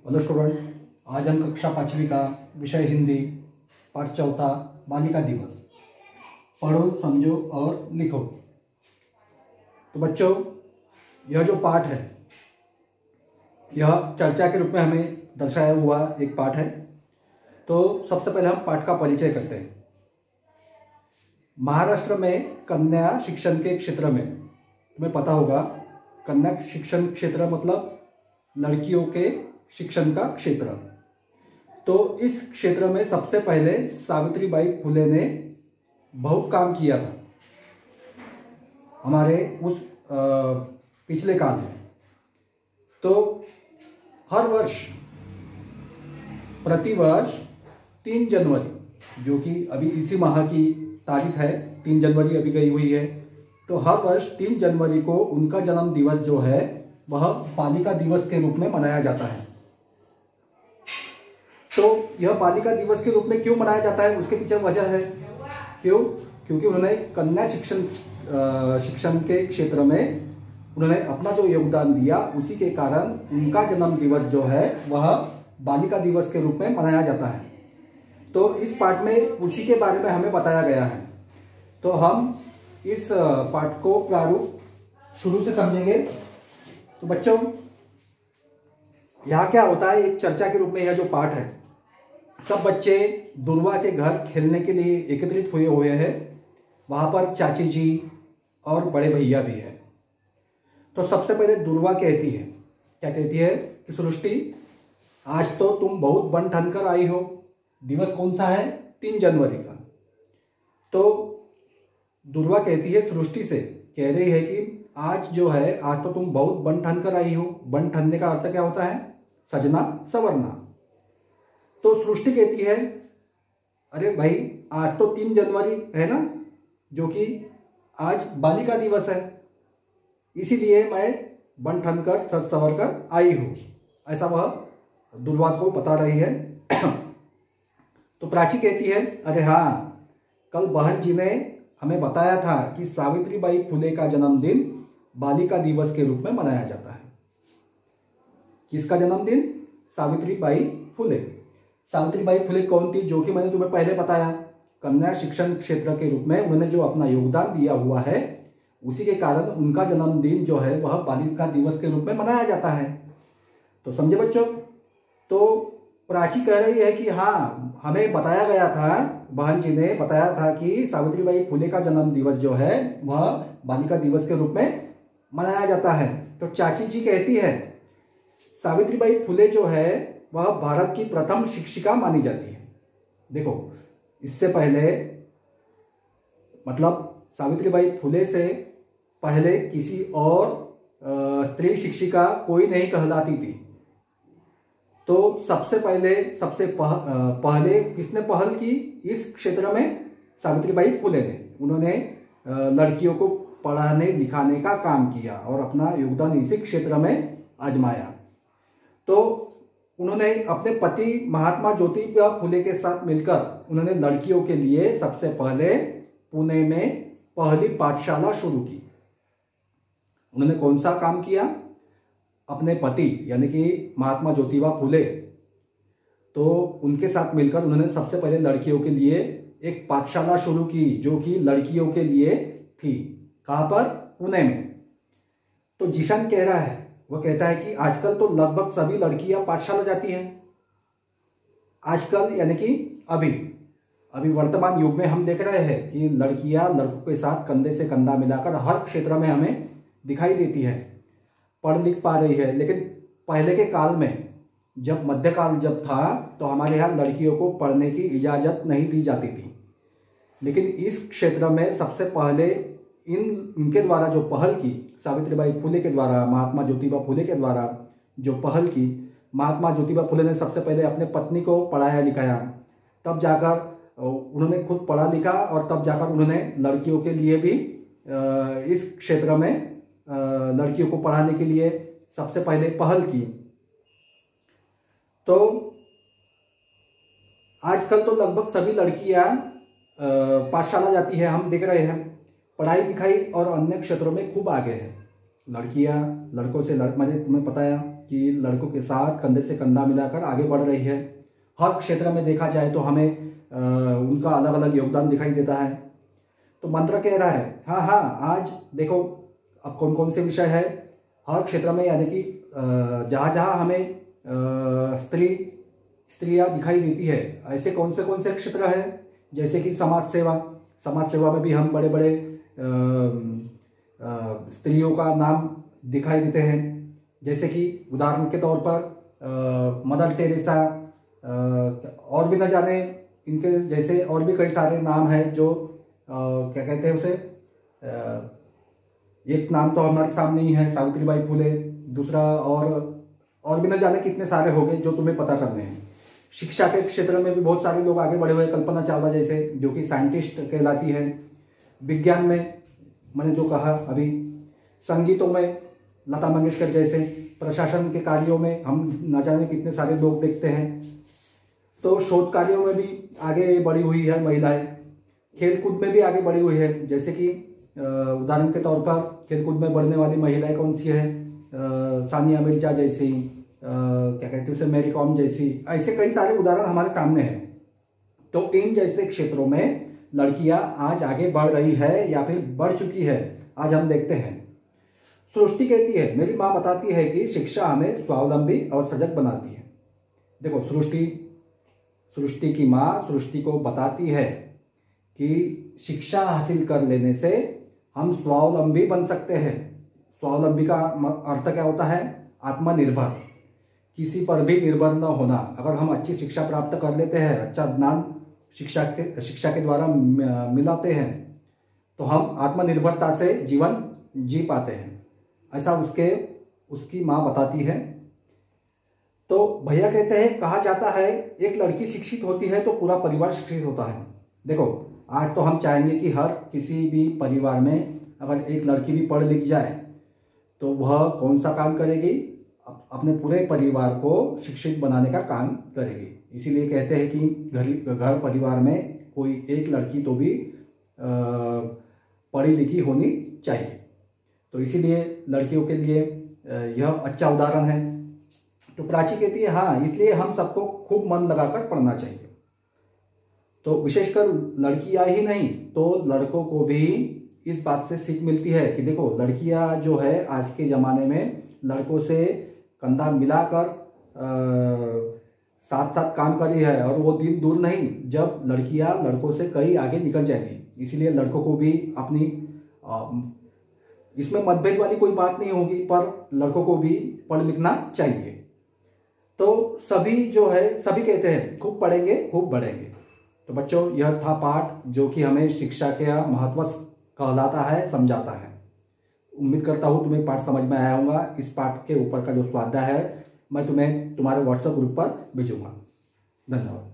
Hello student, आज हम कक्षा 5वीं का विषय हिंदी पाठ चौथा बालिका दिवस पढ़ो, समझो और लिखो। तो बच्चों, यह जो पाठ है यह चर्चा के रूप में हमें दर्शाया हुआ एक पाठ है। तो सबसे पहले हम पाठ का परिचय करते हैं। महाराष्ट्र में कन्या शिक्षण के क्षेत्र में, तुम्हें पता होगा, कन्या शिक्षण क्षेत्र मतलब लड़कियों के शिक्षण का क्षेत्र। तो इस क्षेत्र में सबसे पहले सावित्रीबाई फुले ने बहुत काम किया था हमारे उस पिछले काल में। तो हर वर्ष प्रतिवर्ष 3 जनवरी, जो कि अभी इसी माह की तारीख है, 3 जनवरी अभी गई हुई है, तो हर वर्ष 3 जनवरी को उनका जन्म दिवस जो है वह बालिका दिवस के रूप में मनाया जाता है। तो यह बालिका दिवस के रूप में क्यों मनाया जाता है, उसके पीछे वजह है। क्योंकि उन्होंने कन्या शिक्षण के क्षेत्र में उन्होंने अपना जो योगदान दिया, उसी के कारण उनका जन्म दिवस जो है वह बालिका दिवस के रूप में मनाया जाता है। तो इस पाठ में उसी के बारे में हमें बताया गया है। तो हम इस पाठ को प्रारूप शुरू से समझेंगे। तो बच्चों, यहाँ क्या होता है, एक चर्चा के रूप में यह जो पाठ है, सब बच्चे दुर्वा के घर खेलने के लिए एकत्रित हुए हैं। वहाँ पर चाची जी और बड़े भैया भी है। तो सबसे पहले दुर्वा कहती है, क्या कहती है कि सृष्टि, आज तो तुम बहुत बन ठन कर आई हो। दिवस कौन सा है? 3 जनवरी का। तो दुर्वा कहती है सृष्टि से, कह रही है कि आज जो है, आज तो तुम बहुत बन ठन कर आई हो। बन ठनने का अर्थ क्या होता है? सजना, संवरना। तो सृष्टि कहती है, अरे भाई, आज तो 3 जनवरी है ना, जो कि आज बालिका दिवस है, इसीलिए मैं बन ठन कर सज संवर कर आई हूँ। ऐसा वह दुर्वा को बता रही है। तो प्राची कहती है, अरे हाँ, कल बहन जी ने हमें बताया था कि सावित्रीबाई फुले का जन्मदिन बालिका दिवस के रूप में मनाया जाता है। किसका जन्मदिन? सावित्रीबाई फुले। सावित्रीबाई फुले कौन थी? जो कि मैंने तुम्हें पहले बताया, कन्या शिक्षण क्षेत्र के रूप में उन्होंने जो अपना योगदान दिया हुआ है, उसी के कारण उनका जन्मदिन जो है वह बालिका दिवस के रूप में मनाया जाता है। तो समझे बच्चों? तो प्राची कह रही है कि हाँ, हमें बताया गया था, बहन जी ने बताया था कि सावित्रीबाई फुले का जन्म दिवस जो है वह बालिका दिवस के रूप में मनाया जाता है। तो चाची जी कहती है, सावित्रीबाई फुले जो है वह भारत की प्रथम शिक्षिका मानी जाती है। देखो, इससे पहले मतलब सावित्रीबाई फुले से पहले किसी और स्त्री शिक्षिका कोई नहीं कहलाती थी। तो सबसे पहले किसने पहल की इस क्षेत्र में? सावित्रीबाई फुले ने। उन्होंने लड़कियों को पढ़ाने लिखाने का काम किया और अपना योगदान इसी क्षेत्र में आजमाया। तो उन्होंने अपने पति महात्मा ज्योतिबा फुले के साथ मिलकर उन्होंने लड़कियों के लिए सबसे पहले पुणे में पहली पाठशाला शुरू की। उन्होंने कौन सा काम किया? अपने पति यानी कि महात्मा ज्योतिबा फुले, तो उनके साथ मिलकर उन्होंने सबसे पहले लड़कियों के लिए एक पाठशाला शुरू की, जो कि लड़कियों के लिए थी। कहाँ पर? पुणे में। तो जिशन कह रहा है, वह कहता है कि आजकल तो लगभग सभी लड़कियां पाठशाला जाती हैं। आजकल यानी कि अभी वर्तमान युग में हम देख रहे हैं कि लड़कियां लड़कों के साथ कंधे से कंधा मिलाकर हर क्षेत्र में हमें दिखाई देती है, पढ़ लिख पा रही है। लेकिन पहले के काल में, जब मध्यकाल जब था, तो हमारे यहाँ लड़कियों को पढ़ने की इजाज़त नहीं दी जाती थी। लेकिन इस क्षेत्र में सबसे पहले इनके द्वारा जो पहल की, सावित्रीबाई फुले के द्वारा, महात्मा ज्योतिबा फुले के द्वारा जो पहल की, महात्मा ज्योतिबा फुले ने सबसे पहले अपने पत्नी को पढ़ाया लिखाया, तब जाकर उन्होंने खुद पढ़ा लिखा और तब जाकर उन्होंने लड़कियों के लिए भी इस क्षेत्र में लड़कियों को पढ़ाने के लिए सबसे पहले पहल की। तो आजकल तो लगभग सभी लड़कियां पाठशाला जाती है, हम देख रहे हैं। पढ़ाई लिखाई और अन्य क्षेत्रों में खूब आगे है। लड़कियां लड़कों से मैंने तुम्हें बताया कि लड़कों के साथ कंधे से कंधा मिलाकर आगे बढ़ रही है। हर क्षेत्र में देखा जाए तो हमें उनका अलग अलग योगदान दिखाई देता है। तो मंत्र कह रहा है हाँ हाँ, आज देखो अब कौन कौन से विषय है हर क्षेत्र में, यानी कि जहाँ जहाँ हमें स्त्रियाँ दिखाई देती है ऐसे कौन से क्षेत्र हैं, जैसे कि समाज सेवा में भी हम बड़े बड़े स्त्रियों का नाम दिखाई देते हैं। जैसे कि उदाहरण के तौर पर मदर टेरेसा, और भी न जाने इनके जैसे और भी कई सारे नाम हैं जो क्या कहते हैं उसे, एक नाम तो हमारे सामने ही है सावित्रीबाई फुले, दूसरा और भी न जाने कितने सारे हो गए जो तुम्हें पता करने हैं। शिक्षा के क्षेत्र में भी बहुत सारे लोग आगे बढ़े हुए, कल्पना चावला जैसे जो कि साइंटिस्ट कहलाती है। विज्ञान में मैंने जो कहा अभी, संगीतों में लता मंगेशकर जैसे, प्रशासन के कार्यों में हम न जाने कितने सारे लोग देखते हैं। तो शोध कार्यों में भी आगे बढ़ी हुई है महिलाएं, खेलकूद में भी आगे बढ़ी हुई है। जैसे कि उदाहरण के तौर पर खेलकूद में बढ़ने वाली महिलाएं कौन सी है, सानिया मिर्जा जैसी, क्या कहते हैं उसे, मैरी कॉम जैसी, ऐसे कई सारे उदाहरण हमारे सामने हैं। तो इन जैसे क्षेत्रों में लड़कियां आज आगे बढ़ रही है या फिर बढ़ चुकी है, आज हम देखते हैं। सृष्टि कहती है, मेरी माँ बताती है कि शिक्षा हमें स्वावलंबी और सजग बनाती है। देखो सृष्टि की माँ सृष्टि को बताती है कि शिक्षा हासिल कर लेने से हम स्वावलंबी बन सकते हैं। स्वावलंबी का अर्थ क्या होता है, आत्मनिर्भर, किसी पर भी निर्भर न होना। अगर हम अच्छी शिक्षा प्राप्त कर लेते हैं, अच्छा ज्ञान शिक्षा के द्वारा मिलाते हैं, तो हम आत्मनिर्भरता से जीवन जी पाते हैं, ऐसा उसकी माँ बताती है। तो भैया कहते हैं, कहा जाता है एक लड़की शिक्षित होती है तो पूरा परिवार शिक्षित होता है। देखो आज तो हम चाहेंगे कि हर किसी भी परिवार में अगर एक लड़की भी पढ़ लिख जाए तो वह कौन सा काम करेगी, अपने पूरे परिवार को शिक्षित बनाने का काम करेगी। इसीलिए कहते हैं कि घर परिवार में कोई एक लड़की तो भी पढ़ी लिखी होनी चाहिए। तो इसीलिए लड़कियों के लिए यह अच्छा उदाहरण है। तो प्राची कहती है हाँ, इसलिए हम सबको खूब मन लगाकर पढ़ना चाहिए। तो विशेषकर लड़कियां ही नहीं तो लड़कों को भी इस बात से सीख मिलती है कि देखो लड़कियां जो है आज के ज़माने में लड़कों से कंधा मिलाकर साथ साथ काम कर रही है, और वो दिन दूर नहीं जब लड़कियां लड़कों से कहीं आगे निकल जाएंगी। इसीलिए लड़कों को भी अपनी इसमें मतभेद वाली कोई बात नहीं होगी, पर लड़कों को भी पढ़ लिखना चाहिए। तो सभी जो है सभी कहते हैं खूब पढ़ेंगे खूब बढ़ेंगे। तो बच्चों यह था पाठ जो कि हमें शिक्षा का महत्व कहलाता है, समझाता है। उम्मीद करता हूँ तुम्हें पाठ समझ में आया होगा। इस पाठ के ऊपर का जो स्वाध्याय है मैं तुम्हें तुम्हारे व्हाट्सएप ग्रुप पर भेजूंगा। धन्यवाद।